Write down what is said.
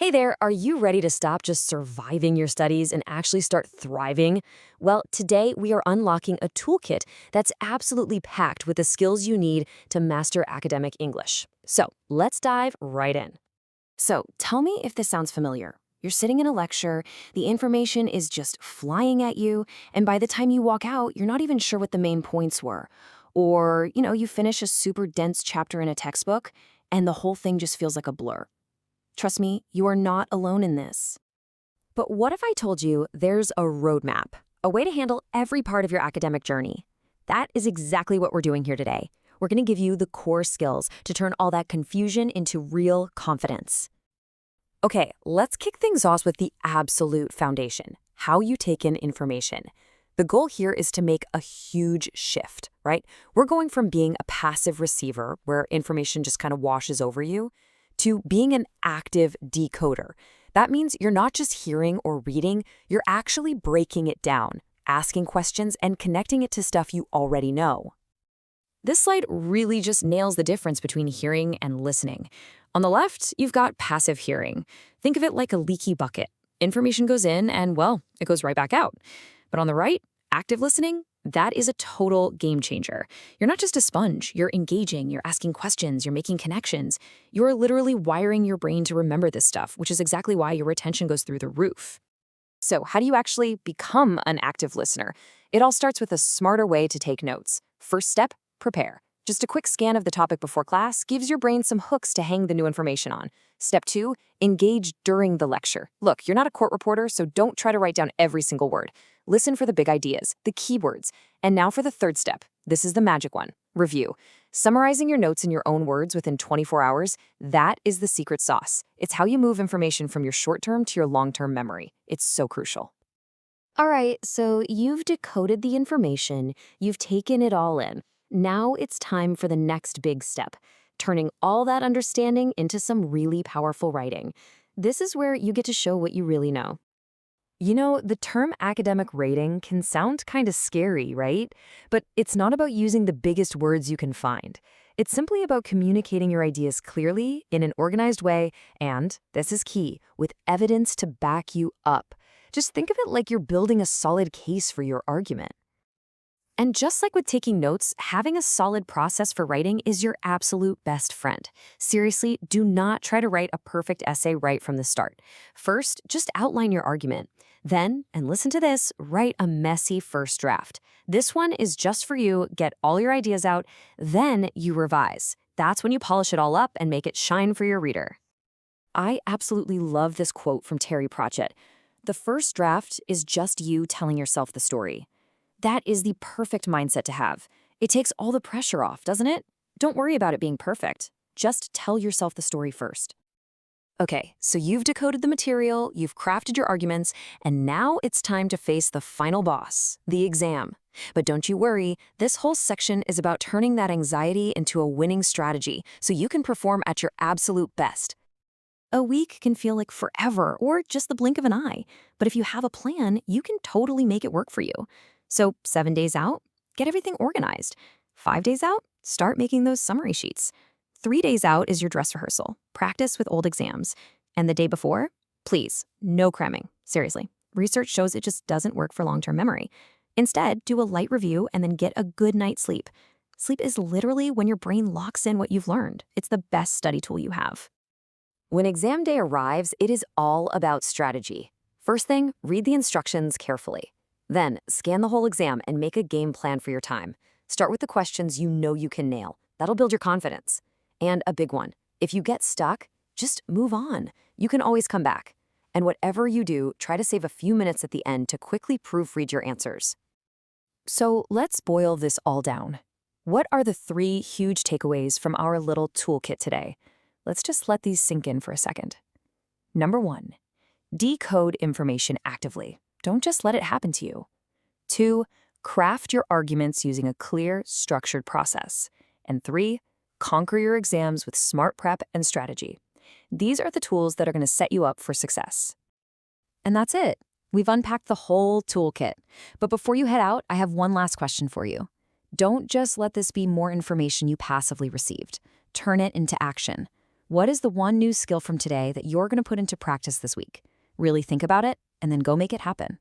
Hey there, are you ready to stop just surviving your studies and actually start thriving? Well, today we are unlocking a toolkit that's absolutely packed with the skills you need to master academic English. So let's dive right in. So tell me if this sounds familiar. You're sitting in a lecture, the information is just flying at you, and by the time you walk out, you're not even sure what the main points were. Or, you finish a super dense chapter in a textbook, and the whole thing just feels like a blur. Trust me, you are not alone in this. But what if I told you there's a roadmap, a way to handle every part of your academic journey? That is exactly what we're doing here today. We're going to give you the core skills to turn all that confusion into real confidence. Okay, let's kick things off with the absolute foundation, how you take in information. The goal here is to make a huge shift, right? We're going from being a passive receiver, where information just kind of washes over you, to being an active decoder. That means you're not just hearing or reading, you're actually breaking it down, asking questions, and connecting it to stuff you already know. This slide really just nails the difference between hearing and listening. On the left, you've got passive hearing. Think of it like a leaky bucket. Information goes in and, well, it goes right back out. But on the right, active listening, that is a total game changer. You're not just a sponge. You're engaging, you're asking questions, you're making connections. You're literally wiring your brain to remember this stuff, which is exactly why your retention goes through the roof. So how do you actually become an active listener? It all starts with a smarter way to take notes. First step, prepare. Just a quick scan of the topic before class gives your brain some hooks to hang the new information on. Step 2, engage during the lecture. Look, you're not a court reporter, so don't try to write down every single word. Listen for the big ideas, the keywords. And now for the third step. This is the magic one. Review. Summarizing your notes in your own words within 24 hours, that is the secret sauce. It's how you move information from your short-term to your long-term memory. It's so crucial. All right, so you've decoded the information, you've taken it all in. Now it's time for the next big step, turning all that understanding into some really powerful writing. This is where you get to show what you really know. The term academic rating can sound kind of scary, right? But it's not about using the biggest words you can find. It's simply about communicating your ideas clearly, in an organized way, and, this is key, with evidence to back you up. Just think of it like you're building a solid case for your argument. And just like with taking notes, having a solid process for writing is your absolute best friend. Seriously, do not try to write a perfect essay right from the start. First, just outline your argument. Then, and listen to this, write a messy first draft. This one is just for you, get all your ideas out, then you revise. That's when you polish it all up and make it shine for your reader. I absolutely love this quote from Terry Pratchett. The first draft is just you telling yourself the story. That is the perfect mindset to have. It takes all the pressure off, doesn't it? Don't worry about it being perfect. Just tell yourself the story first. Okay, so you've decoded the material, you've crafted your arguments, and now it's time to face the final boss, the exam. But don't you worry, this whole section is about turning that anxiety into a winning strategy so you can perform at your absolute best. A week can feel like forever or just the blink of an eye, but if you have a plan, you can totally make it work for you. So 7 days out, get everything organized. 5 days out, start making those summary sheets. 3 days out is your dress rehearsal. Practice with old exams. And the day before, please, no cramming. Seriously, research shows it just doesn't work for long-term memory. Instead, do a light review and then get a good night's sleep. Sleep is literally when your brain locks in what you've learned. It's the best study tool you have. When exam day arrives, it is all about strategy. First thing, read the instructions carefully. Then, scan the whole exam and make a game plan for your time. Start with the questions you know you can nail. That'll build your confidence. And a big one, if you get stuck, just move on. You can always come back. And whatever you do, try to save a few minutes at the end to quickly proofread your answers. So let's boil this all down. What are the 3 huge takeaways from our little toolkit today? Let's just let these sink in for a second. Number 1, decode information actively. Don't just let it happen to you. 2, craft your arguments using a clear, structured process. And 3, conquer your exams with smart prep and strategy. These are the tools that are going to set you up for success. And that's it. We've unpacked the whole toolkit. But before you head out, I have one last question for you. Don't just let this be more information you passively received. Turn it into action. What is the one new skill from today that you're going to put into practice this week? Really think about it and then go make it happen.